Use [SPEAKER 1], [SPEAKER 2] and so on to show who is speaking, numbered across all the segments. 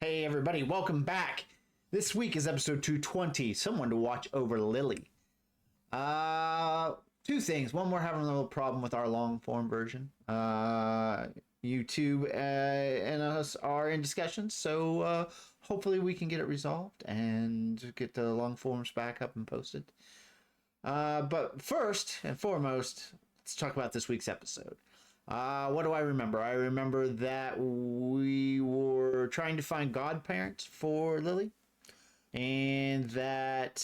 [SPEAKER 1] Hey everybody, welcome back. This week is episode 220, Someone to Watch Over Lily. Two things. One, we're having a little problem with our long form version. YouTube and us are in discussion, so hopefully we can get it resolved and get the long forms back up and posted. But first and foremost, let's talk about this week's episode. What do I remember? I remember that we were trying to find godparents for Lily, and that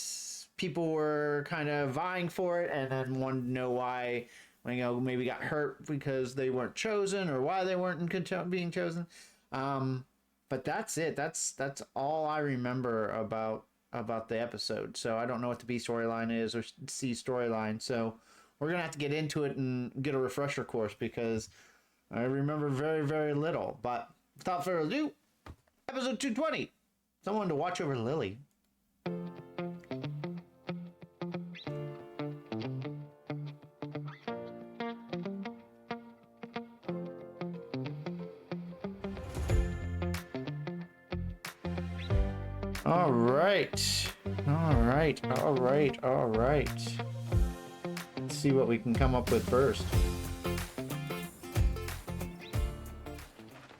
[SPEAKER 1] people were kind of vying for it, and then wanted to know why, maybe got hurt because they weren't chosen, or why they weren't being chosen. But that's it. That's all I remember about the episode. So I don't know what the B storyline is or C storyline. So we're going to have to get into it and get a refresher course because I remember very, very little. But without further ado, episode 220, Someone to Watch Over Lily. All right. Let's see what we can come up with first.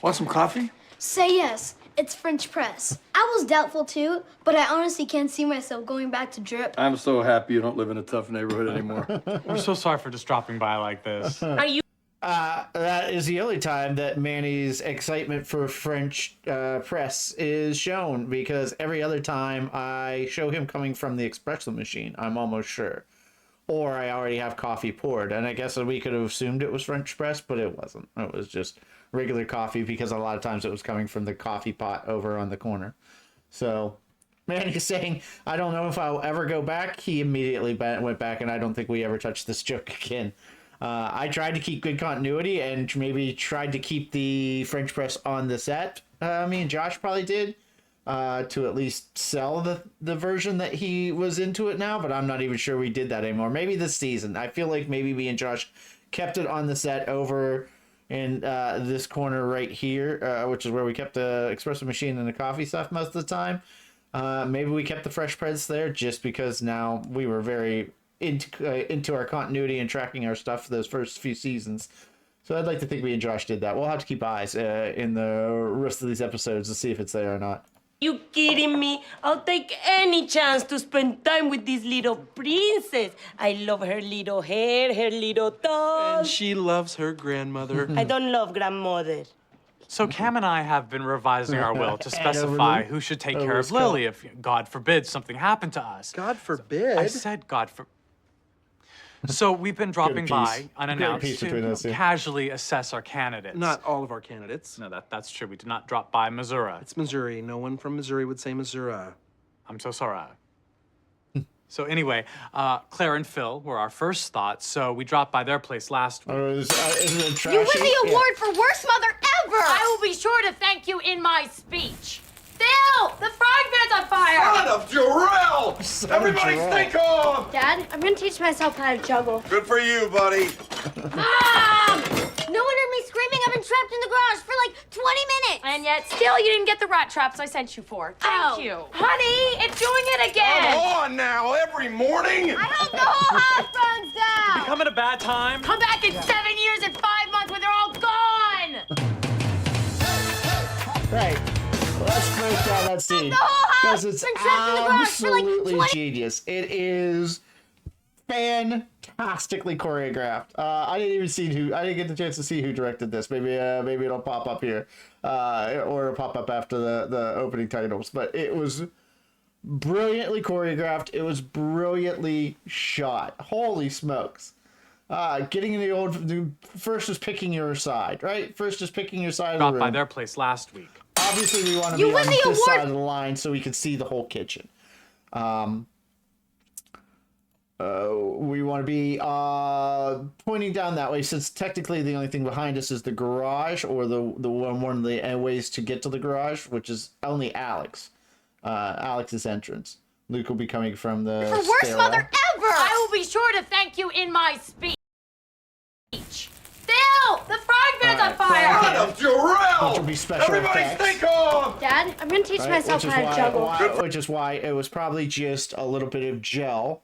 [SPEAKER 2] Want some coffee?
[SPEAKER 3] Say yes. It's French press. I was doubtful too, but I honestly can't see myself going back to drip.
[SPEAKER 2] I'm so happy you don't live in a tough neighborhood anymore.
[SPEAKER 4] We're so sorry for just dropping by like this.
[SPEAKER 1] Are you? That is the only time that Manny's excitement for French press is shown, because every other time I show him coming from the espresso machine, I'm almost sure. Or I already have coffee poured, and I guess we could have assumed it was French press, but it wasn't. It was just regular coffee, because a lot of times it was coming from the coffee pot over on the corner. So Manny's saying, I don't know if I'll ever go back. He immediately went back, and I don't think we ever touched this joke again. I tried to keep good continuity and maybe tried to keep the French press on the set. Me and Josh probably did, to at least sell the version that he was into it now, but I'm not even sure we did that anymore. Maybe this season. I feel like maybe me and Josh kept it on the set over in this corner right here, which is where we kept the espresso machine and the coffee stuff most of the time. Maybe we kept the fresh press there just because now we were very into our continuity and tracking our stuff for those first few seasons. So I'd like to think me and Josh did that. We'll have to keep eyes in the rest of these episodes to see if it's there or not.
[SPEAKER 5] You kidding me? I'll take any chance to spend time with this little princess. I love her little hair, her little toes.
[SPEAKER 6] And she loves her grandmother.
[SPEAKER 5] I don't love grandmother.
[SPEAKER 4] So Cam and I have been revising our will to specify who should take care of Lily if, God forbid, something happened to us.
[SPEAKER 6] God forbid?
[SPEAKER 4] I said God forbid. So we've been dropping by unannounced to casually assess our candidates.
[SPEAKER 6] Not all of our candidates.
[SPEAKER 4] No, that's true. We did not drop by Missouri.
[SPEAKER 6] It's Missouri. No one from Missouri would say Missouri.
[SPEAKER 4] I'm so sorry. So anyway, Claire and Phil were our first thoughts, so we dropped by their place last week.
[SPEAKER 3] You win the award for worst mother ever!
[SPEAKER 7] I will be sure to thank you in my speech. Phil! The frying pan's on fire!
[SPEAKER 2] Son of Jarrell! Everybody stay calm!
[SPEAKER 3] Dad, I'm gonna teach myself how to juggle.
[SPEAKER 2] Good for you, buddy.
[SPEAKER 3] Mom! No one heard me screaming. I've been trapped in the garage for like 20 minutes.
[SPEAKER 7] And yet, still, you didn't get the rat traps I sent you for. Thank you. Honey, it's doing it again!
[SPEAKER 2] Come on now, every morning!
[SPEAKER 3] I hope the whole house burns down!
[SPEAKER 4] Coming a bad time?
[SPEAKER 7] Come back in 7 years and 5 months when they're all gone!
[SPEAKER 1] Right. Let's break down that scene, because it's absolutely genius. It is fantastically choreographed. I didn't get the chance to see who directed this. Maybe it'll pop up here, or it'll pop up after the opening titles. But it was brilliantly choreographed. It was brilliantly shot. Holy smokes! Getting in the first is picking your side, right? First is picking your side of the room.
[SPEAKER 4] Dropped by their place last week.
[SPEAKER 1] Obviously, we want to be on this side of the line so we can see the whole kitchen. We want to be pointing down that way, since technically the only thing behind us is the garage, or one of the ways to get to the garage, which is only Alex's entrance. Luke will be coming from the
[SPEAKER 3] worst mother ever!
[SPEAKER 7] I will be sure to thank you in my speech. Phil! The frying pan's It's on fire!
[SPEAKER 2] Son of Jarrell!
[SPEAKER 1] Which will be special
[SPEAKER 2] Everybody
[SPEAKER 1] effects.
[SPEAKER 2] think of!
[SPEAKER 3] Dad, I'm gonna teach
[SPEAKER 1] Right?
[SPEAKER 3] myself
[SPEAKER 1] Which is
[SPEAKER 3] how to juggle.
[SPEAKER 1] which is why it was probably just a little bit of gel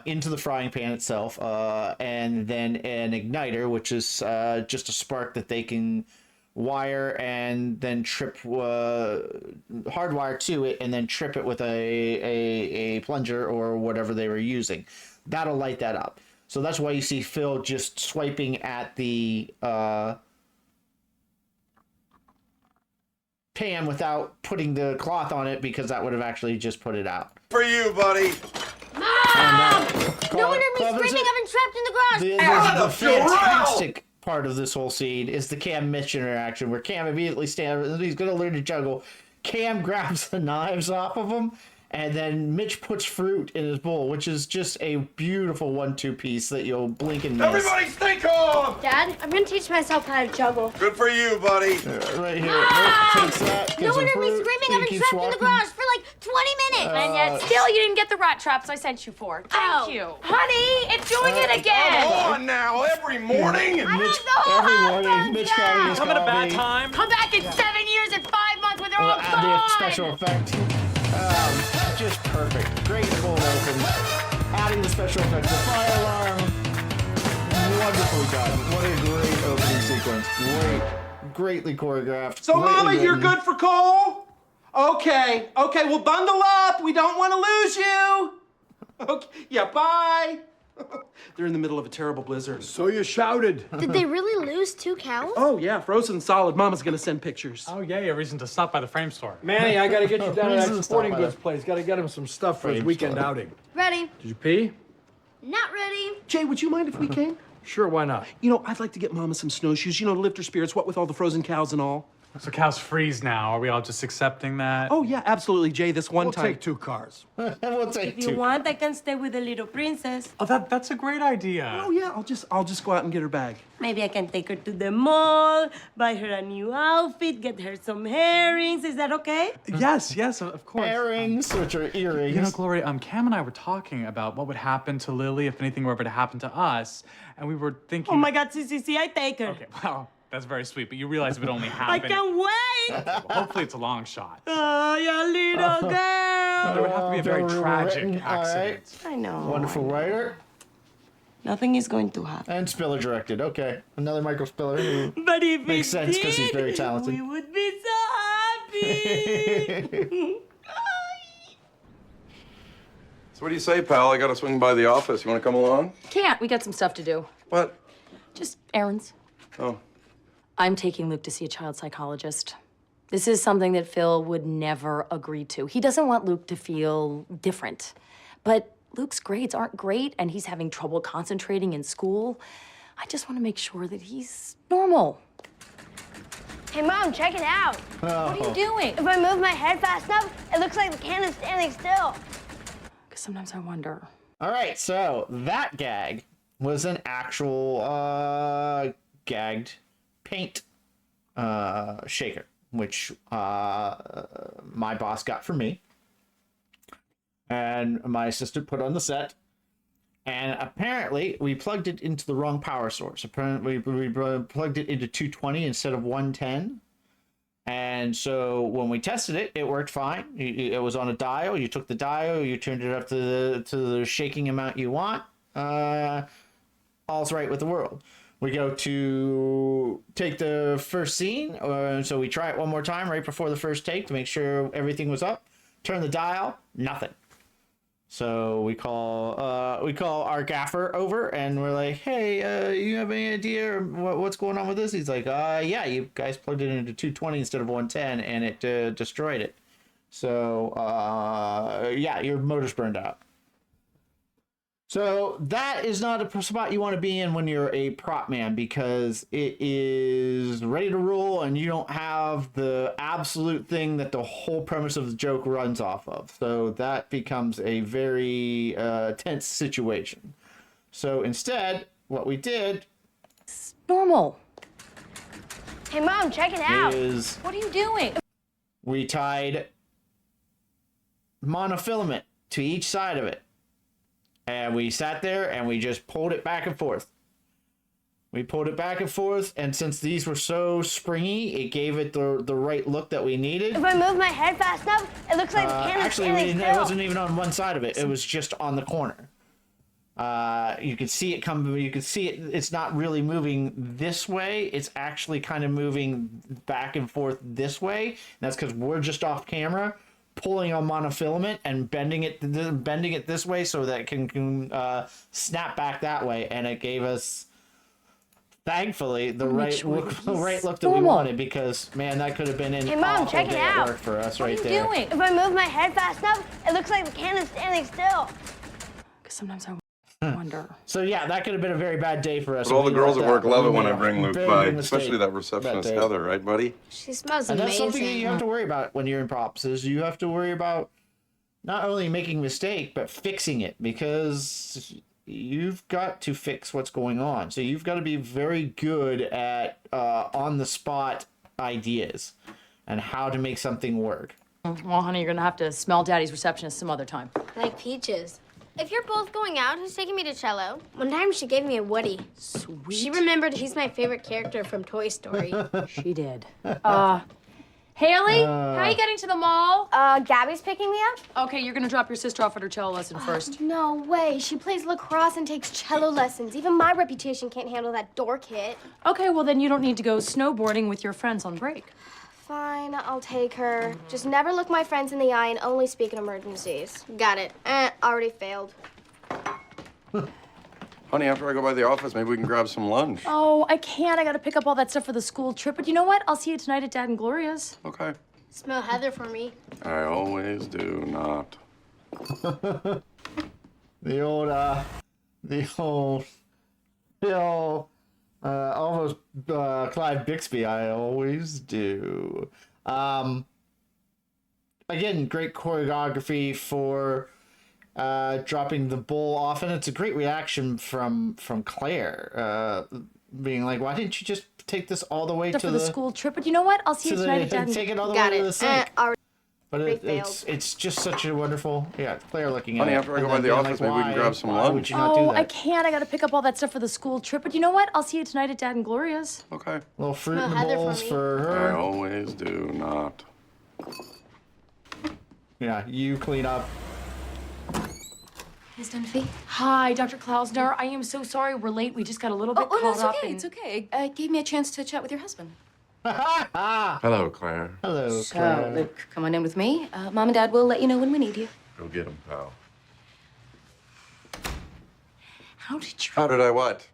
[SPEAKER 1] into the frying pan itself, and then an igniter, which is just a spark that they can wire and then trip, hardwire to it, and then trip it with a plunger or whatever they were using. That'll light that up. So that's why you see Phil just swiping at the pan without putting the cloth on it, because that would have actually just put it out.
[SPEAKER 2] For you, buddy.
[SPEAKER 3] No wonder me screaming. I've been trapped in the garage.
[SPEAKER 1] The fantastic part of this whole scene is the Cam Mitch interaction, where Cam immediately stands, he's going to learn to juggle. Cam grabs the knives off of him, and then Mitch puts fruit in his bowl, which is just a beautiful 1-2 piece that you'll blink and miss.
[SPEAKER 2] Everybody think of!
[SPEAKER 3] Dad, I'm gonna teach myself how to juggle.
[SPEAKER 2] Good for you, buddy.
[SPEAKER 1] Right here. Nope, takes that,
[SPEAKER 3] No
[SPEAKER 1] gets some
[SPEAKER 3] wonder me
[SPEAKER 1] fruit,
[SPEAKER 3] screaming.
[SPEAKER 1] he
[SPEAKER 3] I've been
[SPEAKER 1] keeps
[SPEAKER 3] trapped in the
[SPEAKER 1] walking.
[SPEAKER 3] garage for like 20 minutes.
[SPEAKER 7] And yet still you didn't get the rat traps I sent you for. Thank you. Honey, it's doing it again!
[SPEAKER 2] Come on now, every morning.
[SPEAKER 1] Mitch,
[SPEAKER 3] know
[SPEAKER 1] every
[SPEAKER 3] how
[SPEAKER 1] morning,
[SPEAKER 3] to
[SPEAKER 1] Mitch County is
[SPEAKER 4] Come at a bad
[SPEAKER 1] coffee.
[SPEAKER 4] time.
[SPEAKER 7] Come back in 7 years and 5 months when they're all
[SPEAKER 1] Add the
[SPEAKER 7] gone!
[SPEAKER 1] special effect. Just perfect. Great cold open. Adding the special effect, the fire alarm. Wonderfully done. What a great opening sequence. Greatly choreographed.
[SPEAKER 6] So,
[SPEAKER 1] greatly
[SPEAKER 6] Mama, you're
[SPEAKER 1] written.
[SPEAKER 6] good for coal? Okay, well, bundle up. We don't want to lose you. Okay, yeah, bye. They're in the middle of a terrible blizzard.
[SPEAKER 2] So you shouted.
[SPEAKER 3] Did they really lose 2 cows?
[SPEAKER 6] Oh, yeah, frozen solid. Mama's gonna send pictures.
[SPEAKER 4] Oh, yay, a reason to stop by the frame store.
[SPEAKER 2] Manny, I gotta get you down to
[SPEAKER 1] Reasons
[SPEAKER 2] that
[SPEAKER 1] to
[SPEAKER 2] sporting
[SPEAKER 1] stop by
[SPEAKER 2] goods place. Gotta get him some stuff for his
[SPEAKER 1] Frame
[SPEAKER 2] weekend
[SPEAKER 1] store.
[SPEAKER 2] outing.
[SPEAKER 3] Ready.
[SPEAKER 2] Did you pee?
[SPEAKER 3] Not ready.
[SPEAKER 6] Jay, would you mind if we came?
[SPEAKER 2] Sure, why not?
[SPEAKER 6] You know, I'd like to get Mama some snowshoes, to lift her spirits, what with all the frozen cows and all.
[SPEAKER 4] So cows freeze now. Are we all just accepting that?
[SPEAKER 6] Oh, yeah, absolutely, Jay, this one
[SPEAKER 2] We'll
[SPEAKER 6] time.
[SPEAKER 2] take 2 cars.
[SPEAKER 1] We'll take
[SPEAKER 5] If you
[SPEAKER 1] 2.
[SPEAKER 5] want, I can stay with the little princess.
[SPEAKER 4] Oh, that's a great idea.
[SPEAKER 6] Oh, yeah, I'll just go out and get her bag.
[SPEAKER 5] Maybe I can take her to the mall, buy her a new outfit, get her some earrings. Is that okay?
[SPEAKER 4] Yes, of course.
[SPEAKER 1] Earrings, which are earrings.
[SPEAKER 4] You know, Gloria, Cam and I were talking about what would happen to Lily if anything were ever to happen to us, and we were thinking.
[SPEAKER 5] Oh my God, see, I take her.
[SPEAKER 4] Okay, well, that's very sweet, but you realize it would only
[SPEAKER 5] I
[SPEAKER 4] happen.
[SPEAKER 5] can't wait.
[SPEAKER 4] Hopefully, it's a long shot.
[SPEAKER 5] Oh, your little
[SPEAKER 4] But
[SPEAKER 5] girl.
[SPEAKER 4] it would have to be a very
[SPEAKER 1] Well
[SPEAKER 4] tragic
[SPEAKER 1] written, all right.
[SPEAKER 4] accident.
[SPEAKER 5] I know.
[SPEAKER 1] Wonderful writer.
[SPEAKER 5] Nothing is going to happen.
[SPEAKER 1] And Spiller directed. Okay. Another Michael Spiller. who-
[SPEAKER 5] But if
[SPEAKER 1] Makes
[SPEAKER 5] it
[SPEAKER 1] sense 'cause he's very
[SPEAKER 5] did,
[SPEAKER 1] talented.
[SPEAKER 5] we would be so happy.
[SPEAKER 8] So what do you say, pal? I gotta swing by the office. You wanna come along?
[SPEAKER 7] Can't. We got some stuff to do.
[SPEAKER 8] What?
[SPEAKER 7] Just errands.
[SPEAKER 8] Oh.
[SPEAKER 7] I'm taking Luke to see a child psychologist. This is something that Phil would never agree to. He doesn't want Luke to feel different. But Luke's grades aren't great, and he's having trouble concentrating in school. I just want to make sure that he's normal.
[SPEAKER 3] Hey, Mom, check it out.
[SPEAKER 7] What are you doing?
[SPEAKER 3] If I move my head fast enough, it looks like the can is standing still.
[SPEAKER 7] Because sometimes I wonder.
[SPEAKER 1] All right, so that gag was an actual gagged paint shaker, which my boss got for me, and my assistant put on the set. And apparently, we plugged it into the wrong power source. Apparently, we plugged it into 220 instead of 110. And so when we tested it, it worked fine. It was on a dial. You took the dial, you turned it up to the shaking amount you want. All's right with the world. We go to take the first scene, so we try it one more time right before the first take to make sure everything was up. Turn the dial, nothing. So we call our gaffer over, and we're like, "Hey, you have any idea what's going on with this?" He's like, "Yeah, you guys plugged it into 220 instead of 110, and it destroyed it. So yeah, your motor's burned out." So that is not a spot you want to be in when you're a prop man, because it is ready to roll and you don't have the absolute thing that the whole premise of the joke runs off of. So that becomes a very tense situation. So instead, what we did
[SPEAKER 7] Normal.
[SPEAKER 3] Hey, Mom, check it out.
[SPEAKER 1] is
[SPEAKER 7] What are you doing?
[SPEAKER 1] we tied monofilament to each side of it. And we sat there and we just pulled it back and forth. We pulled it back and forth, and since these were so springy, it gave it the right look that we needed.
[SPEAKER 3] If I move my head fast enough, it looks like the can is
[SPEAKER 1] Actually,
[SPEAKER 3] standing
[SPEAKER 1] it
[SPEAKER 3] still.
[SPEAKER 1] wasn't even on one side of it. It was just on the corner. You could see it come. You could see it. It's not really moving this way. It's actually kind of moving back and forth this way. And that's because we're just off camera, pulling on monofilament and bending it this way so that it can snap back that way. And it gave us, thankfully, the right look that we wanted, because man, that could have been an
[SPEAKER 3] Hey, Mom,
[SPEAKER 1] awful
[SPEAKER 3] check it
[SPEAKER 1] day at
[SPEAKER 3] out.
[SPEAKER 1] work for us
[SPEAKER 7] What
[SPEAKER 1] right
[SPEAKER 7] are you
[SPEAKER 1] there.
[SPEAKER 7] doing?
[SPEAKER 3] If I move my head fast enough, it looks like the can is standing still.
[SPEAKER 7] Because sometimes I wonder.
[SPEAKER 1] So yeah, that could have been a very bad day for us.
[SPEAKER 8] But all the
[SPEAKER 1] We
[SPEAKER 8] girls
[SPEAKER 1] left
[SPEAKER 8] at work
[SPEAKER 1] that.
[SPEAKER 8] love
[SPEAKER 1] We
[SPEAKER 8] it when
[SPEAKER 1] made
[SPEAKER 8] I
[SPEAKER 1] a
[SPEAKER 8] bring Luke
[SPEAKER 1] very
[SPEAKER 8] by,
[SPEAKER 1] big mistake
[SPEAKER 8] especially that receptionist
[SPEAKER 1] day.
[SPEAKER 8] Heather, right, buddy?
[SPEAKER 3] She smells
[SPEAKER 1] And that's
[SPEAKER 3] amazing.
[SPEAKER 1] something that you have to worry about when you're in props, is you have to worry about not only making a mistake, but fixing it, because you've got to fix what's going on. So you've got to be very good at on-the-spot ideas and how to make something work.
[SPEAKER 7] Well, honey, you're gonna have to smell Daddy's receptionist some other time.
[SPEAKER 3] I like peaches. If you're both going out, who's taking me to cello? One time she gave me a Woody.
[SPEAKER 7] Sweet.
[SPEAKER 3] She remembered he's my favorite character from Toy Story.
[SPEAKER 7] She did. Haley, how are you getting to the mall?
[SPEAKER 3] Gabby's picking me up?
[SPEAKER 7] Okay, you're gonna drop your sister off at her cello lesson first.
[SPEAKER 3] No way. She plays lacrosse and takes cello lessons. Even my reputation can't handle that dork hit.
[SPEAKER 7] Okay, well then you don't need to go snowboarding with your friends on break.
[SPEAKER 3] Fine, I'll take her. Just never look my friends in the eye and only speak in emergencies. Got it. Already failed.
[SPEAKER 8] Honey, after I go by the office, maybe we can grab some lunch.
[SPEAKER 7] Oh, I can't. I gotta pick up all that stuff for the school trip. But you know what? I'll see you tonight at Dad and Gloria's.
[SPEAKER 8] Okay.
[SPEAKER 3] Smell Heather for me.
[SPEAKER 8] I always do not.
[SPEAKER 1] The old Bill, almost Clive Bixby. I always do. Again, great choreography for dropping the bowl off, and it's a great reaction from Claire, being like, "Why didn't you just take this all the way
[SPEAKER 7] For
[SPEAKER 1] to
[SPEAKER 7] the school trip. But you know what? I'll see you tonight at Dad and
[SPEAKER 1] take it all the
[SPEAKER 3] Got
[SPEAKER 1] way to the
[SPEAKER 3] it.
[SPEAKER 1] sink?" But
[SPEAKER 3] failed.
[SPEAKER 1] it's just such a wonderful, Claire looking at
[SPEAKER 8] Honey,
[SPEAKER 1] it.
[SPEAKER 8] after I go
[SPEAKER 1] and
[SPEAKER 8] by
[SPEAKER 1] then
[SPEAKER 8] the
[SPEAKER 1] being
[SPEAKER 8] office, maybe we can
[SPEAKER 1] "Why-
[SPEAKER 8] grab some
[SPEAKER 1] why
[SPEAKER 8] lunch?"
[SPEAKER 1] would you not do
[SPEAKER 7] Oh,
[SPEAKER 1] that?
[SPEAKER 7] I can't. I gotta pick up all that stuff for the school trip. But you know what? I'll see you tonight at Dad and Gloria's.
[SPEAKER 8] Okay.
[SPEAKER 1] Little fruit
[SPEAKER 3] Smell
[SPEAKER 1] in the
[SPEAKER 3] Heather for
[SPEAKER 1] bowls
[SPEAKER 3] me.
[SPEAKER 1] for
[SPEAKER 8] I
[SPEAKER 1] her.
[SPEAKER 8] always do not.
[SPEAKER 1] Yeah, you clean up.
[SPEAKER 9] Miss Dunphy?
[SPEAKER 7] Hi, Dr. Klausner. I am so sorry we're late. We just got a little bit
[SPEAKER 9] Oh, no,
[SPEAKER 7] caught
[SPEAKER 9] it's
[SPEAKER 7] up.
[SPEAKER 9] okay.
[SPEAKER 7] in-
[SPEAKER 9] It's okay. It gave me a chance to chat with your husband.
[SPEAKER 8] Hello, Claire.
[SPEAKER 1] Hello,
[SPEAKER 9] So,
[SPEAKER 1] Claire.
[SPEAKER 9] Luke, come on in with me. Mom and Dad will let you know when we need you.
[SPEAKER 8] Go get him, pal.
[SPEAKER 7] How did you?
[SPEAKER 8] How did I what?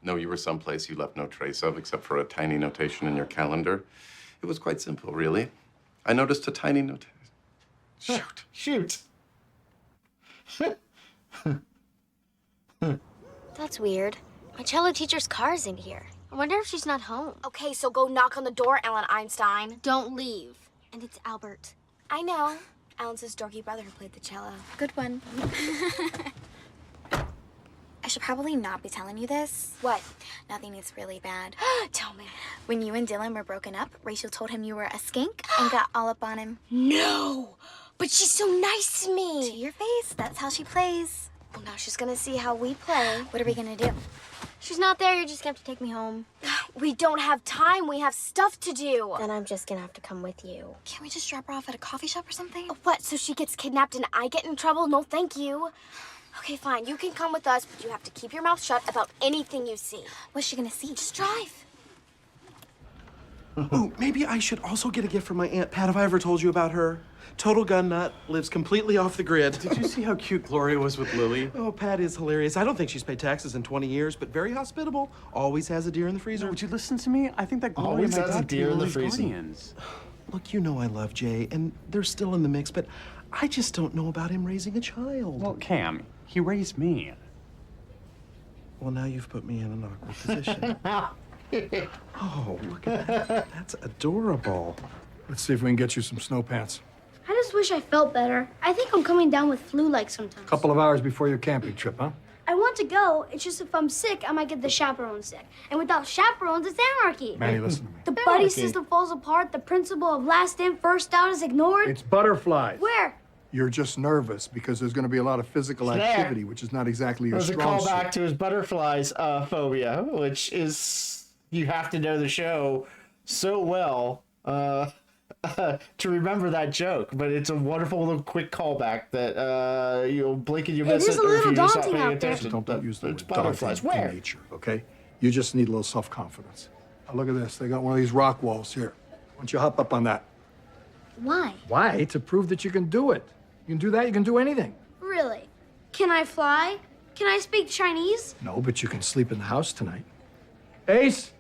[SPEAKER 8] No, you were someplace you left no trace of except for a tiny notation in your calendar. It was quite simple, really. I noticed a tiny notation. Shoot.
[SPEAKER 1] Shoot.
[SPEAKER 3] That's weird. My cello teacher's car's in here. I wonder if she's not home.
[SPEAKER 10] Okay, so go knock on the door, Ellen Einstein.
[SPEAKER 3] Don't leave. And it's Albert.
[SPEAKER 10] I know. Ellen's his dorky brother who played the cello.
[SPEAKER 11] Good one. I should probably not be telling you this.
[SPEAKER 10] What?
[SPEAKER 11] Nothing is really bad.
[SPEAKER 10] Tell me.
[SPEAKER 11] When you and Dylan were broken up, Rachel told him you were a skink and got all up on him.
[SPEAKER 10] No! But she's so nice to
[SPEAKER 11] To
[SPEAKER 10] me.
[SPEAKER 11] your face, that's how she plays.
[SPEAKER 10] Well, now she's gonna see how we play.
[SPEAKER 11] What are we gonna do?
[SPEAKER 3] She's not there. You're just gonna have to take me home.
[SPEAKER 10] We don't have time. We have stuff to do.
[SPEAKER 3] Then I'm just gonna have to come with you.
[SPEAKER 11] Can't we just drop her off at a coffee shop or something?
[SPEAKER 10] What, so she gets kidnapped and I get in trouble? No, thank you. Okay, fine. You can come with us, but you have to keep your mouth shut about anything you see.
[SPEAKER 11] What's she gonna see?
[SPEAKER 10] Just drive.
[SPEAKER 6] Ooh, maybe I should also get a gift from my Aunt Pat. Have I ever told you about her? Total gun nut, lives completely off the grid.
[SPEAKER 4] Did you see how cute Gloria was with Lily?
[SPEAKER 6] Oh, Pat is hilarious. I don't think she's paid taxes in 20 years, but very hospitable. Always has a deer in the freezer.
[SPEAKER 4] Would you listen to me? I think that Gloria
[SPEAKER 1] Always
[SPEAKER 4] and my
[SPEAKER 1] has a
[SPEAKER 4] dad could be
[SPEAKER 1] deer in the
[SPEAKER 4] Lily's
[SPEAKER 1] freezer.
[SPEAKER 4] guardians.
[SPEAKER 6] Look, you know I love Jay, and they're still in the mix, but I just don't know about him raising a child.
[SPEAKER 4] Well, Cam, he raised me.
[SPEAKER 6] Well, now you've put me in an awkward position. Oh, look at that. That's adorable.
[SPEAKER 2] Let's see if we can get you some snow pants.
[SPEAKER 3] I just wish I felt better. I think I'm coming down with flu-like sometimes.
[SPEAKER 2] Couple of hours before your camping trip, huh?
[SPEAKER 3] I want to go. It's just if I'm sick, I might get the chaperone sick. And without chaperones, it's anarchy.
[SPEAKER 2] Manny, listen to me.
[SPEAKER 3] The buddy system falls apart. The principle of last in, first out is ignored.
[SPEAKER 2] It's butterflies.
[SPEAKER 3] Where?
[SPEAKER 12] You're just nervous because there's going to be a lot of physical activity, which is not exactly your
[SPEAKER 1] There's a
[SPEAKER 12] strong suit.
[SPEAKER 1] callback to his butterflies phobia, which is you have to know the show so well to remember that joke. But it's a wonderful little quick callback that you'll blink and you miss it, or if you're just not paying attention.
[SPEAKER 12] Don't use the word
[SPEAKER 1] butterflies.
[SPEAKER 12] daunting in
[SPEAKER 1] Where?
[SPEAKER 12] nature, okay? You just need a little self-confidence. Now look at this. They got one of these rock walls here. Why don't you hop up on that?
[SPEAKER 3] Why?
[SPEAKER 12] Why? To prove that you can do it. You can do that, you can do anything.
[SPEAKER 3] Really? Can I fly? Can I speak Chinese?
[SPEAKER 12] No, but you can sleep in the house tonight. Ace,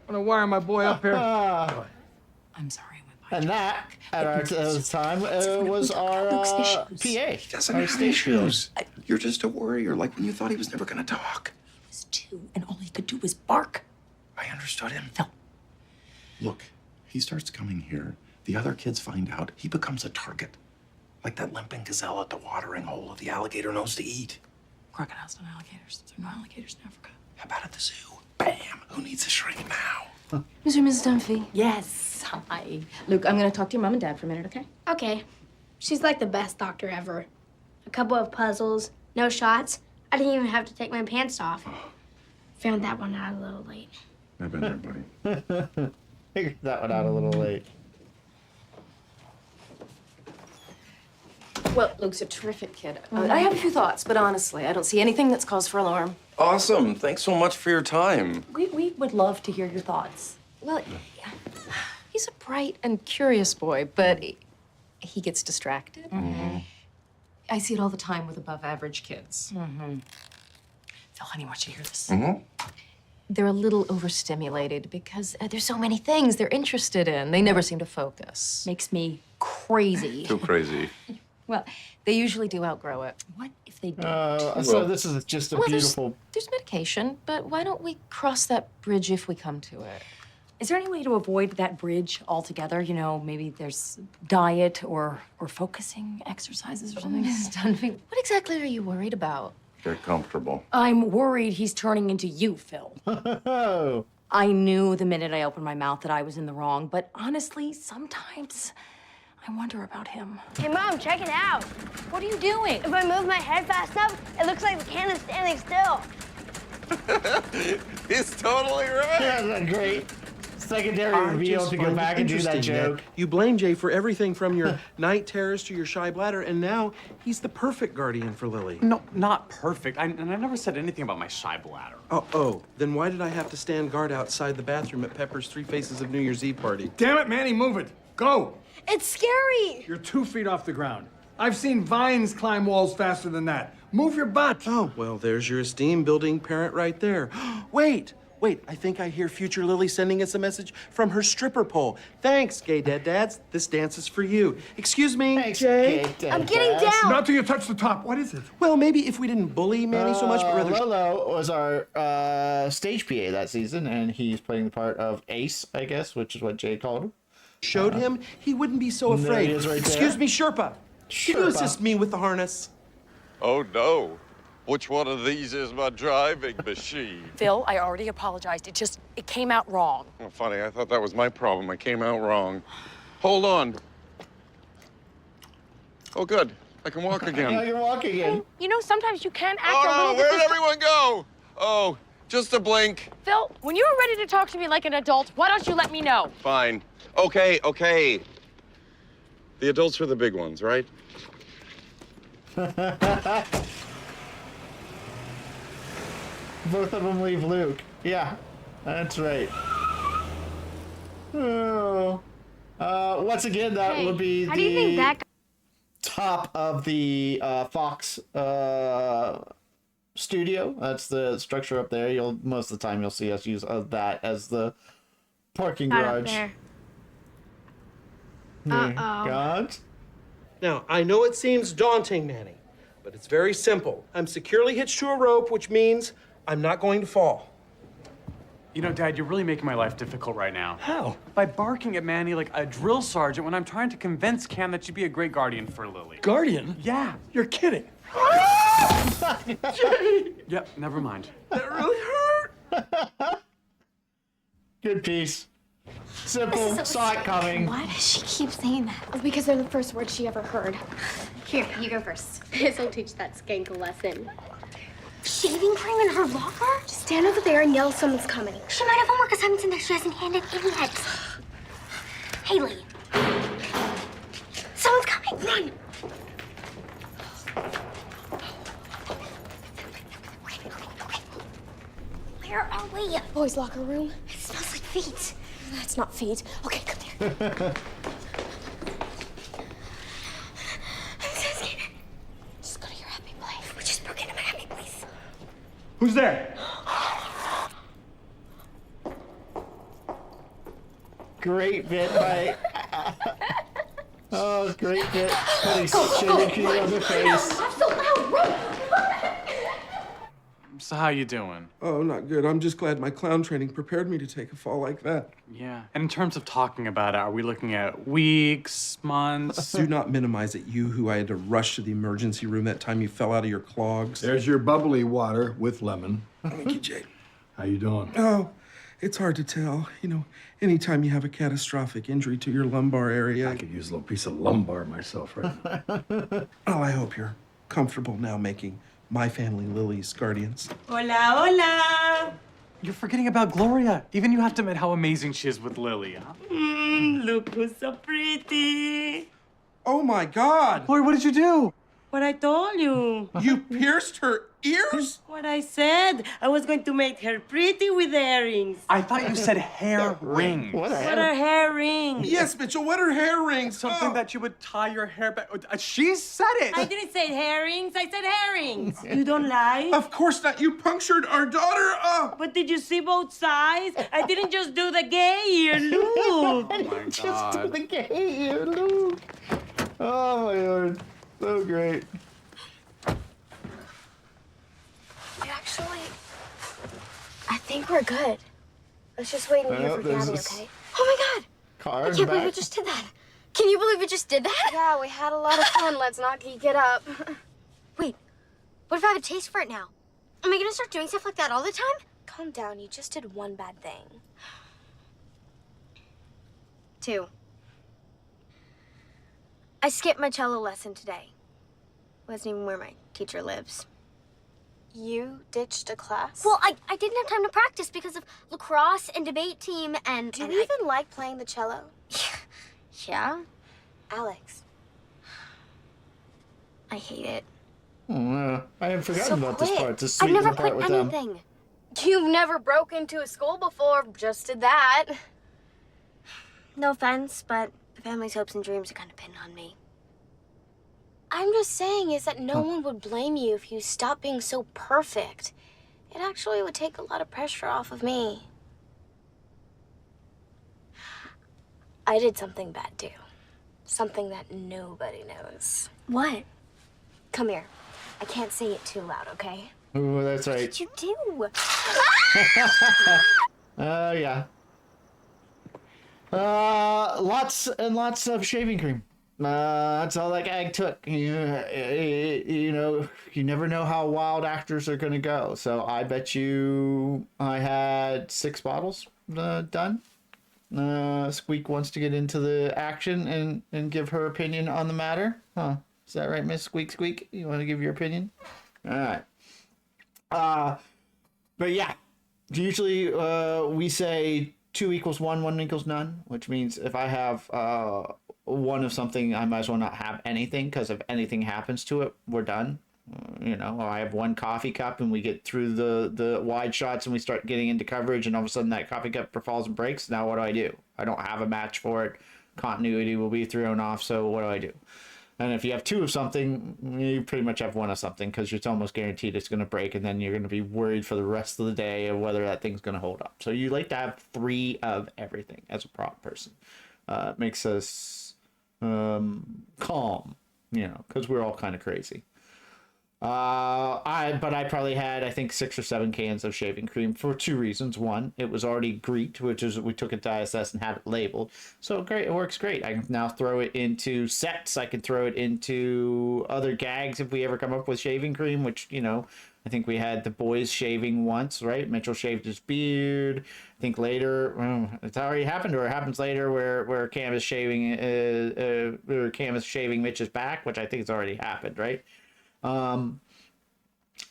[SPEAKER 12] I'm gonna wire my boy up here.
[SPEAKER 7] I'm sorry.
[SPEAKER 1] And that, at our time, was our PA.
[SPEAKER 8] He doesn't have issues. You're just a worrier, like when you thought he was never gonna talk.
[SPEAKER 7] He was 2, and all he could do was bark.
[SPEAKER 8] I understood him.
[SPEAKER 7] Phil.
[SPEAKER 8] Look, he starts coming here. The other kids find out. He becomes a target. Like that limping gazelle at the watering hole that the alligator knows to eat.
[SPEAKER 7] Crocodiles, not alligators. There are no alligators in Africa.
[SPEAKER 8] How about at the zoo? Bam! Who needs a shrink now?
[SPEAKER 9] Mr. and Mrs. Dunphy.
[SPEAKER 7] Yes. Hi.
[SPEAKER 9] Luke, I'm going to talk to your mom and dad for a minute, okay?
[SPEAKER 3] Okay. She's like the best doctor ever. A couple of puzzles, no shots. I didn't even have to take my pants off. Found that one out a little late.
[SPEAKER 8] I've been there, buddy.
[SPEAKER 1] Figured that one out a little late.
[SPEAKER 9] Well, Luke's a terrific kid. I have a few thoughts, but honestly, I don't see anything that's cause for alarm.
[SPEAKER 8] Awesome. Thanks so much for your time.
[SPEAKER 7] We would love to hear your thoughts.
[SPEAKER 9] Well, he's a bright and curious boy, but he gets distracted. I see it all the time with above-average kids.
[SPEAKER 7] Phil, honey, I want you to hear this.
[SPEAKER 9] They're a little overstimulated because there's so many things they're interested in. They never seem to focus.
[SPEAKER 7] Makes me crazy.
[SPEAKER 8] Too crazy.
[SPEAKER 9] Well, they usually do outgrow it.
[SPEAKER 7] What if they don't?
[SPEAKER 1] So this is just a beautiful...
[SPEAKER 9] There's medication, but why don't we cross that bridge if we come to it?
[SPEAKER 7] Is there any way to avoid that bridge altogether? You know, maybe there's diet or focusing exercises or something?
[SPEAKER 9] Mrs. Dunphy, what exactly are you worried about?
[SPEAKER 8] Get comfortable.
[SPEAKER 7] I'm worried he's turning into you, Phil. I knew the minute I opened my mouth that I was in the wrong, but honestly, sometimes I wonder about him.
[SPEAKER 3] Hey, Mom, check it out.
[SPEAKER 7] What are you doing?
[SPEAKER 3] If I move my head fast enough, it looks like the can is standing still.
[SPEAKER 8] He's totally right.
[SPEAKER 1] Yeah, that's great. Secondary reveal to go back and do that joke.
[SPEAKER 6] You blame Jay for everything from your night terrors to your shy bladder, and now he's the perfect guardian for Lily.
[SPEAKER 4] No, not perfect. And I never said anything about my shy bladder.
[SPEAKER 6] Oh, then why did I have to stand guard outside the bathroom at Pepper's Three Faces of New Year's Eve party?
[SPEAKER 12] Damn it, Manny, move it. Go.
[SPEAKER 3] It's scary.
[SPEAKER 12] You're 2 feet off the ground. I've seen vines climb walls faster than that. Move your butt.
[SPEAKER 6] Oh, well, there's your esteem building parent right there. Wait, I think I hear future Lily sending us a message from her stripper pole. Thanks, gay dead dads. This dance is for you. Excuse me,
[SPEAKER 1] Thanks,
[SPEAKER 6] Jay.
[SPEAKER 1] gay
[SPEAKER 3] I'm getting down.
[SPEAKER 12] Not till you touch the top. What is it?
[SPEAKER 6] Well, maybe if we didn't bully Manny so much, but rather...
[SPEAKER 1] Lolo was our stage PA that season, and he's playing the part of Ace, I guess, which is what Jay called him.
[SPEAKER 6] Showed him, he wouldn't be so
[SPEAKER 1] There
[SPEAKER 6] afraid.
[SPEAKER 1] he is right there.
[SPEAKER 6] Excuse me, Sherpa. Can you assist me with the harness?
[SPEAKER 2] Oh, no. Which one of these is my driving machine?
[SPEAKER 7] Phil, I already apologized. It came out wrong.
[SPEAKER 2] Oh, funny, I thought that was my problem. I came out wrong. Hold on. Oh, good. I can walk again.
[SPEAKER 1] I can walk again.
[SPEAKER 7] You know, sometimes you can act a
[SPEAKER 2] Oh,
[SPEAKER 7] little
[SPEAKER 2] no, where
[SPEAKER 7] bit
[SPEAKER 2] did everyone go? Oh, just a blink.
[SPEAKER 7] Phil, when you're ready to talk to me like an adult, why don't you let me know?
[SPEAKER 2] Fine. Okay. The adults are the big ones, right?
[SPEAKER 1] Both of them leave Luke. Yeah, that's right. Oh. Once again, that would be
[SPEAKER 3] How do you think that
[SPEAKER 1] top of the Fox studio. That's the structure up there. Most of the time you'll see us use that as the parking
[SPEAKER 3] got up
[SPEAKER 1] garage.
[SPEAKER 3] there?
[SPEAKER 1] God.
[SPEAKER 6] Now, I know it seems daunting, Manny, but it's very simple. I'm securely hitched to a rope, which means I'm not going to fall.
[SPEAKER 4] You know, Dad, you're really making my life difficult right now.
[SPEAKER 6] How?
[SPEAKER 4] By barking at Manny like a drill sergeant when I'm trying to convince Cam that you'd be a great guardian for Lily.
[SPEAKER 6] Guardian?
[SPEAKER 4] Yeah.
[SPEAKER 6] You're kidding.
[SPEAKER 4] Yep, never mind.
[SPEAKER 6] That really hurt.
[SPEAKER 1] Good piece. Simple. Saw it coming.
[SPEAKER 11] Why does she keep saying that?
[SPEAKER 10] Because they're the first words she ever heard.
[SPEAKER 11] Here, you go first.
[SPEAKER 10] This'll teach that skank a lesson. Shaving cream in her locker? Just stand over there and yell someone's coming.
[SPEAKER 11] She might have homework assignments in there she hasn't handed in yet. Haley. Someone's coming.
[SPEAKER 10] Run!
[SPEAKER 11] Where are we?
[SPEAKER 10] Boys' locker room.
[SPEAKER 11] It smells like feet.
[SPEAKER 10] That's not feet. Okay, come here. I'm so scared. Just go to your happy place.
[SPEAKER 11] We just broke into my happy place.
[SPEAKER 6] Who's there?
[SPEAKER 1] Great bit by. Oh, great bit. Putting shaving cream on the face.
[SPEAKER 10] I'm so loud. Run!
[SPEAKER 4] So how you doing?
[SPEAKER 6] Oh, not good. I'm just glad my clown training prepared me to take a fall like that.
[SPEAKER 4] Yeah. And in terms of talking about it, are we looking at weeks, months?
[SPEAKER 6] Do not minimize it, you who I had to rush to the emergency room that time you fell out of your clogs.
[SPEAKER 12] There's your bubbly water with lemon.
[SPEAKER 6] Thank you, Jade.
[SPEAKER 12] How you doing?
[SPEAKER 6] Oh, it's hard to tell. You know, anytime you have a catastrophic injury to your lumbar area.
[SPEAKER 12] I could use a little piece of lumbar myself right now.
[SPEAKER 6] Oh, I hope you're comfortable now making my family Lily's guardians.
[SPEAKER 5] Hola, hola.
[SPEAKER 4] You're forgetting about Gloria. Even you have to admit how amazing she is with Lily, huh?
[SPEAKER 5] Look who's so pretty.
[SPEAKER 6] Oh my God!
[SPEAKER 4] Gloria, what did you do?
[SPEAKER 5] What I told you.
[SPEAKER 6] You pierced her ears?
[SPEAKER 5] What I said. I was going to make her pretty with earrings.
[SPEAKER 4] I thought you said hair rings.
[SPEAKER 5] What are hair rings?
[SPEAKER 6] Yes, Mitchell, what are hair rings?
[SPEAKER 4] Something that you would tie your hair back. She said it.
[SPEAKER 5] I didn't say herrings. I said herrings. You don't lie?
[SPEAKER 6] Of course not. You punctured our daughter.
[SPEAKER 5] But did you see both sides? I didn't just do the gay ear. Look.
[SPEAKER 4] Oh my
[SPEAKER 1] Just do
[SPEAKER 4] God.
[SPEAKER 1] the gay ear, Luke. Oh my Lord. So great.
[SPEAKER 10] Actually, I think we're good. Let's just wait in here
[SPEAKER 1] Well,
[SPEAKER 10] for
[SPEAKER 1] this
[SPEAKER 10] Gabby,
[SPEAKER 1] is-
[SPEAKER 10] okay? Oh my God! I
[SPEAKER 1] Cars
[SPEAKER 10] can't believe
[SPEAKER 1] back.
[SPEAKER 10] we just did that. Can you believe we just did that? Yeah, we had a lot of fun. Let's not geek it up. Wait, what if I have a taste for it now? Am I gonna start doing stuff like that all the time? Calm down, you just did one bad thing. 2. I skipped my cello lesson today. Wasn't even where my teacher lives. You ditched a class? Well, I didn't have time to practice because of lacrosse and debate team and... Do you even like playing the cello? Yeah. Alex. I hate it.
[SPEAKER 1] I had forgotten
[SPEAKER 10] So
[SPEAKER 1] about this
[SPEAKER 10] quit.
[SPEAKER 1] part. This
[SPEAKER 10] I've
[SPEAKER 1] sweet
[SPEAKER 10] never
[SPEAKER 1] little part
[SPEAKER 10] quit
[SPEAKER 1] with them.
[SPEAKER 10] anything. You've never broke into a school before, just did that. No offense, but the family's hopes and dreams are kind of pinned on me. I'm just saying is that no one would blame you if you stopped being so perfect. It actually would take a lot of pressure off of me. I did something bad too. Something that nobody knows. What? Come here. I can't say it too loud, okay?
[SPEAKER 1] Ooh, that's
[SPEAKER 10] What
[SPEAKER 1] right.
[SPEAKER 10] did you do?
[SPEAKER 1] Oh, yeah. Lots and lots of shaving cream. That's all that gag took. You know, you never know how wild actors are going to go. So I bet you I had 6 bottles done. Squeak wants to get into the action and give her opinion on the matter. Huh? Is that right, Miss Squeak Squeak? You want to give your opinion? All right. But yeah, usually we say 2 equals 1, 1 equals none, which means if I have 1 of something, I might as well not have anything, because if anything happens to it, we're done. You know, or I have 1 coffee cup and we get through the wide shots and we start getting into coverage and all of a sudden that coffee cup falls and breaks. Now what do? I don't have a match for it. Continuity will be thrown off, so what do I do? And if you have 2 of something, you pretty much have 1 of something, because it's almost guaranteed it's going to break, and then you're going to be worried for the rest of the day of whether that thing's going to hold up. So you like to have 3 of everything as a prop person. It makes us calm, you know, because we're all kind of crazy. I probably had, I think, 6 or 7 cans of shaving cream for 2 reasons. 1, it was already greeked, which is we took it to ISS and had it labeled. So great, it works great. I can now throw it into sets. I can throw it into other gags if we ever come up with shaving cream, which, you know, I think we had the boys shaving once, right? Mitchell shaved his beard. I think later, it's already happened, or it happens later, where Cam is shaving, or Cam is shaving Mitch's back, which I think it's already happened, right?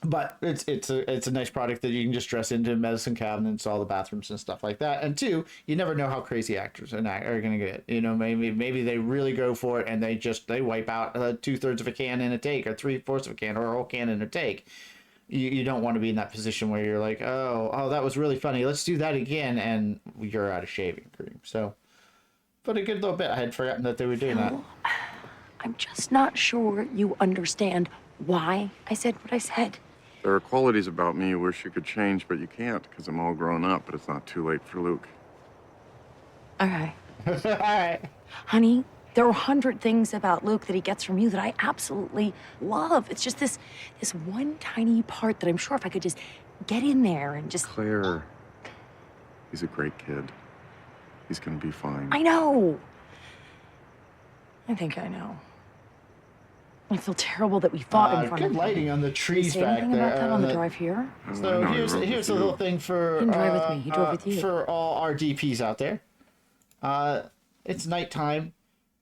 [SPEAKER 1] But it's a nice product that you can just dress into medicine cabinets, all the bathrooms and stuff like that. And two, you never know how crazy actors are going to get. You know, maybe they really go for it and they wipe out 2/3 of a can in a take, or 3/4 of a can, or a whole can in a take. You don't want to be in that position where you're like, oh, that was really funny. Let's do that again, and you're out of shaving cream. So, but a good little bit. I had forgotten that they were doing that.
[SPEAKER 7] I'm just not sure you understand why I said what I said.
[SPEAKER 8] There are qualities about me you wish you could change, but you can't because I'm all grown up, but it's not too late for Luke.
[SPEAKER 7] Okay.
[SPEAKER 1] All right.
[SPEAKER 7] Honey, there are 100 things about Luke that he gets from you that I absolutely love. It's just this one tiny part that I'm sure if I could just get in there and just...
[SPEAKER 8] Claire, he's a great kid. He's gonna be fine.
[SPEAKER 7] I know. I think I know. I feel terrible that we fought in front of
[SPEAKER 1] good
[SPEAKER 7] him.
[SPEAKER 1] lighting on the trees back
[SPEAKER 7] anything
[SPEAKER 1] there.
[SPEAKER 7] about that on the drive here?
[SPEAKER 1] So here's a little thing for
[SPEAKER 7] He didn't drive with me. He drove with you.
[SPEAKER 1] For all our DPs out there. It's nighttime.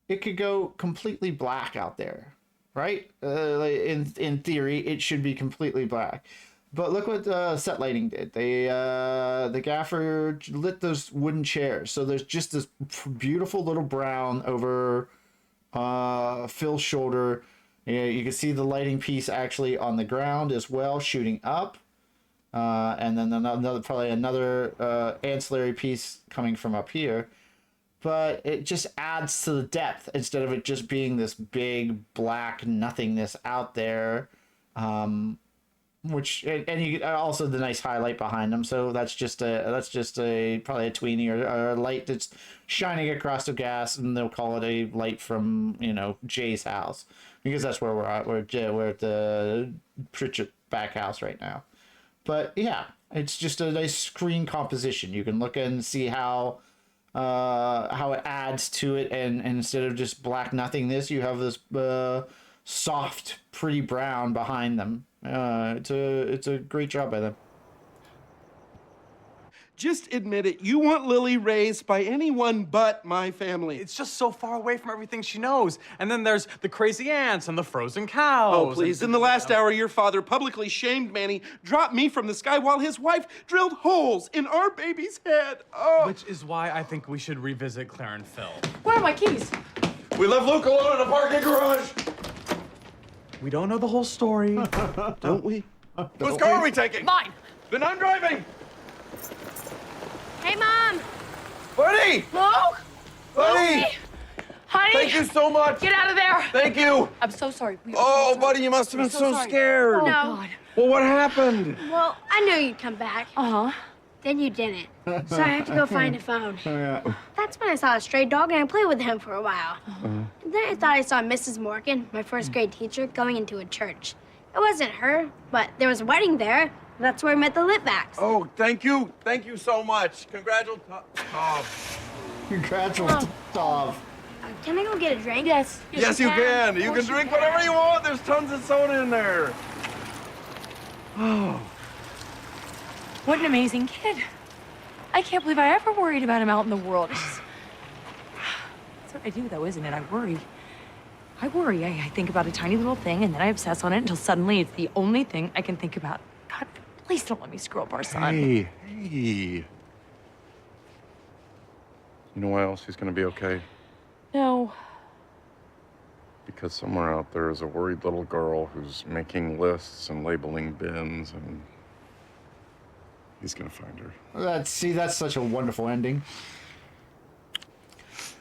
[SPEAKER 1] It could go completely black out there, right? In theory, it should be completely black. But look what set lighting did. The gaffer lit those wooden chairs, so there's just this beautiful little brown over Phil's shoulder. You can see the lighting piece actually on the ground as well, shooting up, and then probably another ancillary piece coming from up here. But it just adds to the depth instead of it just being this big black nothingness out there. Which and you also the nice highlight behind them, so that's just a probably a tweenie or a light that's shining across the gas, and they'll call it a light from Jay's house, because that's where we're at. We're at the Pritchett back house right now. But yeah, it's just a nice screen composition. You can look and see how it adds to it, and instead of just black nothingness, you have this soft, pretty brown behind them. It's a great job by them.
[SPEAKER 6] Just admit it. You want Lily raised by anyone but my family.
[SPEAKER 4] It's just so far away from everything she knows. And then there's the crazy ants and the frozen cows.
[SPEAKER 6] Oh, please. In the last hour, your father publicly shamed Manny, dropped me from the sky while his wife drilled holes in our baby's head. Oh.
[SPEAKER 4] Which is why I think we should revisit Claire and Phil.
[SPEAKER 7] Where are my keys?
[SPEAKER 2] We left Luke alone in the parking garage.
[SPEAKER 4] We don't know the whole story.
[SPEAKER 6] Don't we?
[SPEAKER 2] Whose car are we taking?
[SPEAKER 7] Mine.
[SPEAKER 2] Then I'm driving.
[SPEAKER 3] Hey, Mom!
[SPEAKER 2] Buddy!
[SPEAKER 7] Luke!
[SPEAKER 2] Buddy!
[SPEAKER 7] Honey!
[SPEAKER 2] Thank you so much.
[SPEAKER 7] Get out of there!
[SPEAKER 2] Thank you.
[SPEAKER 7] I'm so sorry.
[SPEAKER 2] Oh, buddy, you must have been so scared.
[SPEAKER 7] Oh,
[SPEAKER 3] No.
[SPEAKER 7] God.
[SPEAKER 2] Well, what happened?
[SPEAKER 3] Well, I knew you'd come back.
[SPEAKER 7] Uh-huh.
[SPEAKER 3] Then you didn't. So I have to go find a phone.
[SPEAKER 1] Yeah.
[SPEAKER 3] That's when I saw a stray dog and I played with him for a while. And then I thought I saw Mrs. Morgan, my first grade teacher, going into a church. It wasn't her, but there was a wedding there. That's where I met the Litbacks.
[SPEAKER 2] Oh, thank you. Thank you so much. Congratulations.
[SPEAKER 1] Congratulations.
[SPEAKER 3] Can I go get a drink?
[SPEAKER 7] Yes.
[SPEAKER 2] Yes, you can. You can drink whatever you want. There's tons of soda in there.
[SPEAKER 7] Oh. What an amazing kid. I can't believe I ever worried about him out in the world. That's what I do, though, isn't it? I worry. I think about a tiny little thing, and then I obsess on it until suddenly it's the only thing I can think about. God, please don't let me screw up our son.
[SPEAKER 8] Hey. You know why else he's gonna be okay?
[SPEAKER 7] No.
[SPEAKER 8] Because somewhere out there is a worried little girl who's making lists and labeling bins, and he's gonna find her.
[SPEAKER 1] That's such a wonderful ending.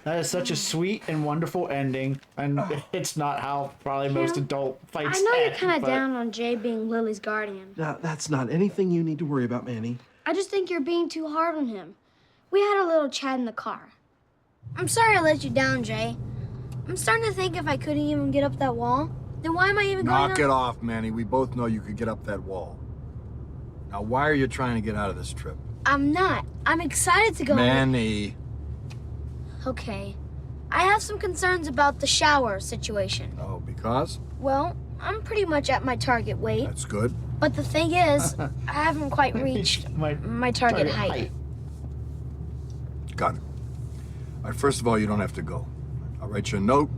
[SPEAKER 1] That is such a sweet and wonderful ending, and it's not how probably most adult fights
[SPEAKER 3] I know you're
[SPEAKER 1] end,
[SPEAKER 3] kind of
[SPEAKER 1] but-
[SPEAKER 3] down on Jay being Lily's guardian.
[SPEAKER 6] Now, that's not anything you need to worry about, Manny.
[SPEAKER 3] I just think you're being too hard on him. We had a little chat in the car. I'm sorry I let you down, Jay. I'm starting to think if I couldn't even get up that wall, then why am I even going
[SPEAKER 12] Knock it off, Manny. We both know you could get up that wall. Now, why are you trying to get out of this trip?
[SPEAKER 3] I'm not. I'm excited to go.
[SPEAKER 12] Manny.
[SPEAKER 3] Okay. I have some concerns about the shower situation.
[SPEAKER 12] Oh, because?
[SPEAKER 3] Well, I'm pretty much at my target weight.
[SPEAKER 12] That's good.
[SPEAKER 10] But the thing is, I haven't quite reached my target height.
[SPEAKER 12] Got it. All right, first of all, you don't have to go. I'll write you a note.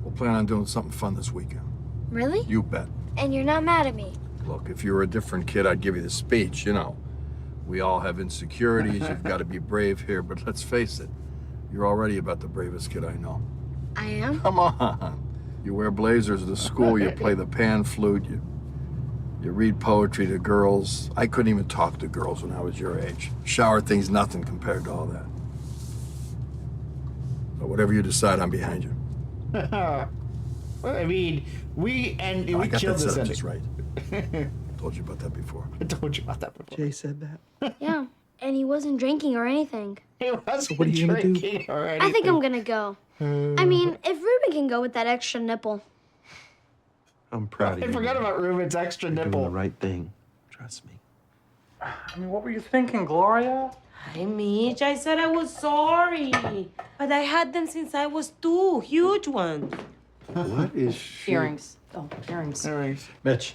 [SPEAKER 12] We'll plan on doing something fun this weekend.
[SPEAKER 10] Really?
[SPEAKER 12] You bet.
[SPEAKER 10] And you're not mad at me?
[SPEAKER 12] Look, if you were a different kid, I'd give you the speech, you know. We all have insecurities. You've got to be brave here, but let's face it. You're already about the bravest kid I know.
[SPEAKER 10] I am?
[SPEAKER 12] Come on. You wear blazers to school, you play the pan flute, you read poetry to girls. I couldn't even talk to girls when I was your age. Shower things, nothing compared to all that. But whatever you decide, I'm behind you.
[SPEAKER 1] Well, I mean, we
[SPEAKER 12] I got
[SPEAKER 1] killed
[SPEAKER 12] that
[SPEAKER 1] this
[SPEAKER 12] set up
[SPEAKER 1] ending.
[SPEAKER 12] just right. Told you about that before.
[SPEAKER 1] I told you about that before.
[SPEAKER 6] Jay said that.
[SPEAKER 10] Yeah. And he wasn't drinking or anything.
[SPEAKER 1] He wasn't
[SPEAKER 6] So what are you gonna do?
[SPEAKER 1] drinking or anything.
[SPEAKER 10] I think I'm gonna go. I mean, if Ruben can go with that extra nipple.
[SPEAKER 6] I'm proud of you.
[SPEAKER 1] I forgot about Ruben's extra
[SPEAKER 6] You're
[SPEAKER 1] nipple.
[SPEAKER 6] doing the right thing. Trust me.
[SPEAKER 4] I mean, what were you thinking, Gloria?
[SPEAKER 5] Hi, Mitch. I said I was sorry. But I had them since I was 2, huge ones.
[SPEAKER 6] What is she?
[SPEAKER 7] Earrings. Oh, earrings.
[SPEAKER 1] Earrings.
[SPEAKER 12] Mitch,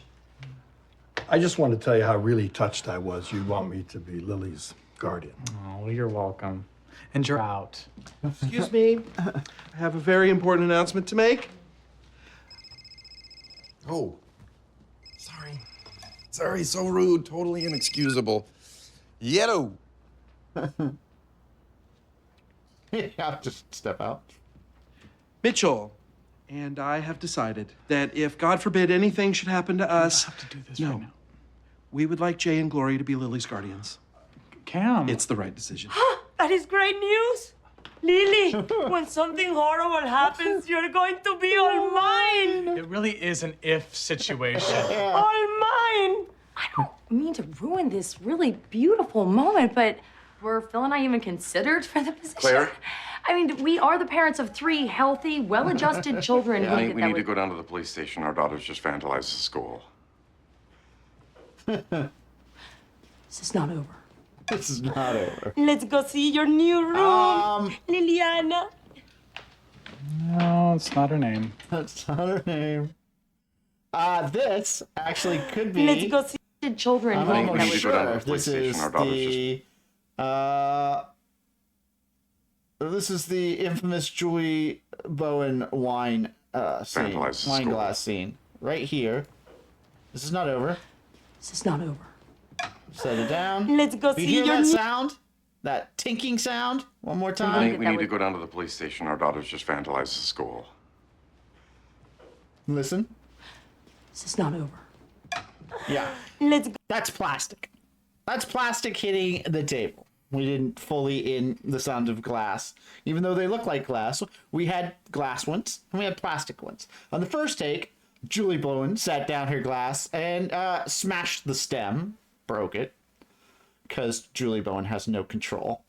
[SPEAKER 12] I just want to tell you how really touched I was. You want me to be Lily's guardian.
[SPEAKER 4] Oh, you're welcome. And you're out.
[SPEAKER 6] Excuse me. I have a very important announcement to make.
[SPEAKER 8] Oh, sorry. Sorry, so rude, totally inexcusable. Yellow.
[SPEAKER 1] I'll just step out.
[SPEAKER 6] Mitchell and I have decided that if, God forbid, anything should happen to us,
[SPEAKER 4] have to do this right now.
[SPEAKER 6] we would like Jay and Gloria to be Lily's guardians.
[SPEAKER 4] Cam.
[SPEAKER 6] It's the right decision.
[SPEAKER 5] That is great news. Lily, when something horrible happens, you're going to be all mine.
[SPEAKER 4] It really is an if situation.
[SPEAKER 5] All mine.
[SPEAKER 7] I don't mean to ruin this really beautiful moment, but were Phil and I even considered for the position?
[SPEAKER 8] Claire?
[SPEAKER 7] I mean, we are the parents of 3 healthy, well-adjusted children.
[SPEAKER 8] Yeah,
[SPEAKER 7] who
[SPEAKER 8] we
[SPEAKER 7] that
[SPEAKER 8] need to
[SPEAKER 7] would-
[SPEAKER 8] go down to the police station. Our daughter's just vandalized the school.
[SPEAKER 7] This is not over.
[SPEAKER 1] This is not over.
[SPEAKER 5] Let's go see your new room, Liliana.
[SPEAKER 4] No, it's not her name.
[SPEAKER 1] That's not her name. This actually could be.
[SPEAKER 5] Let's go see.
[SPEAKER 7] Children.
[SPEAKER 1] I'm
[SPEAKER 7] who
[SPEAKER 8] we
[SPEAKER 1] almost
[SPEAKER 8] need to
[SPEAKER 7] that
[SPEAKER 8] go down to
[SPEAKER 1] sure
[SPEAKER 8] the police
[SPEAKER 1] this is
[SPEAKER 8] station. Our daughter's
[SPEAKER 1] this is the infamous Julie Bowen wine scene,
[SPEAKER 8] Vandalized the
[SPEAKER 1] wine
[SPEAKER 8] school.
[SPEAKER 1] glass scene, right here. This is not over.
[SPEAKER 7] This is not over.
[SPEAKER 1] Set it down.
[SPEAKER 5] Let's go
[SPEAKER 1] You
[SPEAKER 5] see
[SPEAKER 1] hear
[SPEAKER 5] your
[SPEAKER 1] that
[SPEAKER 5] new.
[SPEAKER 1] sound? That tinking sound? One more time.
[SPEAKER 8] We
[SPEAKER 7] that
[SPEAKER 8] need to
[SPEAKER 7] would-
[SPEAKER 8] go down to the police station. Our daughter's just vandalized the school.
[SPEAKER 1] Listen.
[SPEAKER 7] This is not over.
[SPEAKER 1] Yeah.
[SPEAKER 5] Let's go.
[SPEAKER 1] That's plastic. That's plastic hitting the table. We didn't fully in the sound of glass. Even though they look like glass, we had glass ones and we had plastic ones. On the first take, Julie Bowen sat down her glass and smashed the stem, broke it, because Julie Bowen has no control.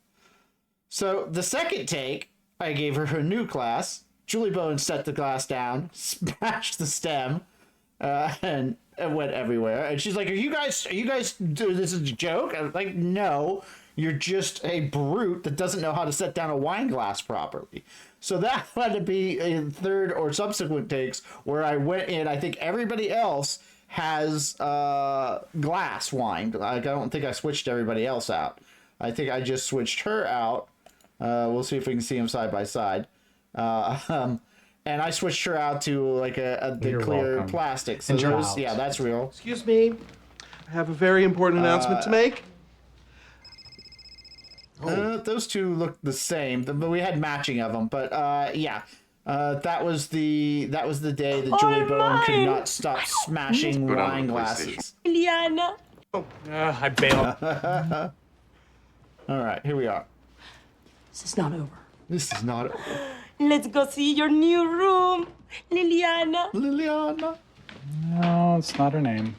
[SPEAKER 1] So the second take, I gave her her new glass. Julie Bowen set the glass down, smashed the stem, and it went everywhere. And she's like, are you guys doing this as a joke? I was like, no, you're just a brute that doesn't know how to set down a wine glass properly. So that had to be in third or subsequent takes where I went in. I think everybody else has glass wine. I don't think I switched everybody else out. I think I just switched her out. We'll see if we can see them side by side. And I switched her out to like the
[SPEAKER 4] You're
[SPEAKER 1] clear
[SPEAKER 4] welcome.
[SPEAKER 1] plastic. So
[SPEAKER 4] And you're
[SPEAKER 1] those,
[SPEAKER 4] out.
[SPEAKER 1] yeah, that's real.
[SPEAKER 6] Excuse me. I have a very important announcement to make.
[SPEAKER 1] Those two look the same, but we had matching of them. But yeah, that was the day that Julie Bowen could not stop smashing
[SPEAKER 8] Go down to
[SPEAKER 1] wine
[SPEAKER 8] the police
[SPEAKER 1] glasses.
[SPEAKER 5] Liliana.
[SPEAKER 4] I bailed.
[SPEAKER 1] All right, here we are.
[SPEAKER 7] This is not over.
[SPEAKER 1] This is not over.
[SPEAKER 5] Let's go see your new room, Liliana.
[SPEAKER 1] Liliana.
[SPEAKER 4] No, it's not her name.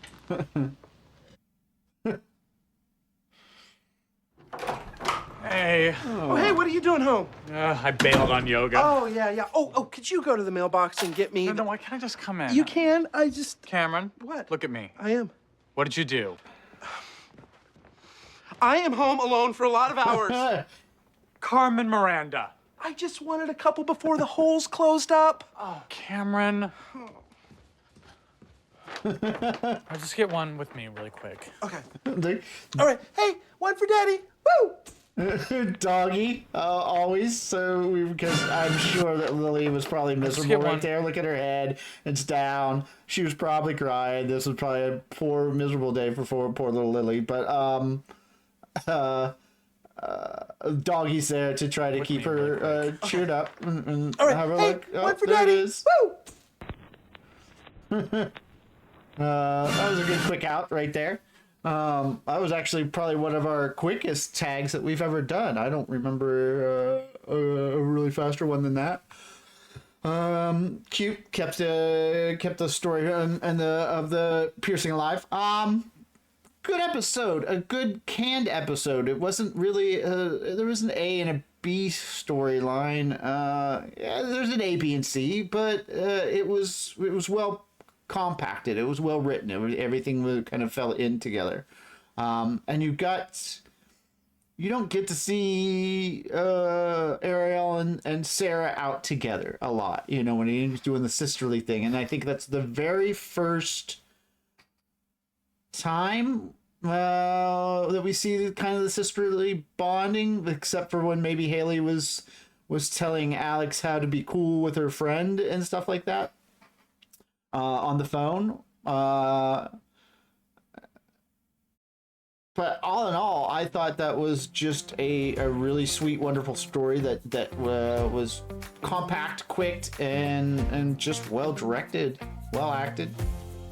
[SPEAKER 4] Hey.
[SPEAKER 6] Oh, hey, what are you doing home?
[SPEAKER 4] I bailed on yoga.
[SPEAKER 6] Oh, yeah. Oh, could you go to the mailbox and get me?
[SPEAKER 4] No, why can't I just come in?
[SPEAKER 6] You can. I just.
[SPEAKER 4] Cameron.
[SPEAKER 6] What?
[SPEAKER 4] Look at me.
[SPEAKER 6] I am.
[SPEAKER 4] What did you do?
[SPEAKER 6] I am home alone for a lot of hours.
[SPEAKER 4] Carmen Miranda.
[SPEAKER 6] I just wanted a couple before the holes closed up.
[SPEAKER 4] Oh, Cameron. I'll just get one with me really quick.
[SPEAKER 6] Okay. All right. Hey, one for Daddy. Woo!
[SPEAKER 1] Doggy, always. So because I'm sure that Lily was probably miserable right there. Look at her head; it's down. She was probably crying. This was probably a poor, miserable day for poor little Lily. But Doggy's there to try to keep her cheered up and
[SPEAKER 6] All right.
[SPEAKER 1] have her
[SPEAKER 6] Hey,
[SPEAKER 1] look.
[SPEAKER 6] one for
[SPEAKER 1] there
[SPEAKER 6] Daddy.
[SPEAKER 1] it is.
[SPEAKER 6] Woo!
[SPEAKER 1] That was a good quick out right there. That was actually probably one of our quickest tags that we've ever done. I don't remember a really faster one than that. Cute kept the story and of the piercing alive. Good episode, a good canned episode. It wasn't really there was an A and a B storyline. Yeah, there's an A, B, and C, but it was well compacted. It was well written. Everything kind of fell in together. And you don't get to see Ariel and Sarah out together a lot, when he's doing the sisterly thing. And I think that's the very first time that we see kind of the sisterly bonding, except for when maybe Haley was telling Alex how to be cool with her friend and stuff like that. On the phone. But all in all, I thought that was just a really sweet, wonderful story that was compact, quick, and just well directed, well acted.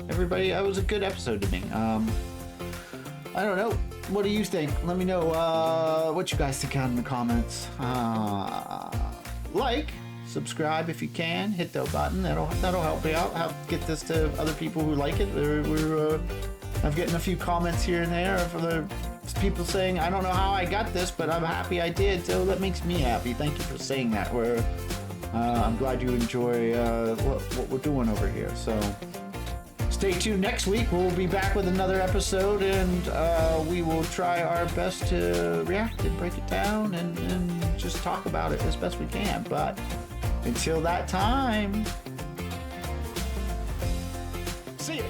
[SPEAKER 1] Everybody, that was a good episode to me. I don't know. What do you think? Let me know what you guys think out in the comments. Subscribe if you can. Hit the button. That'll help me out. Get this to other people who like it. I'm getting a few comments here and there of other people saying, I don't know how I got this, but I'm happy I did. So that makes me happy. Thank you for saying that. I'm glad you enjoy what we're doing over here. So stay tuned. Next week we'll be back with another episode, and we will try our best to react and break it down and just talk about it as best we can. But until that time, see ya.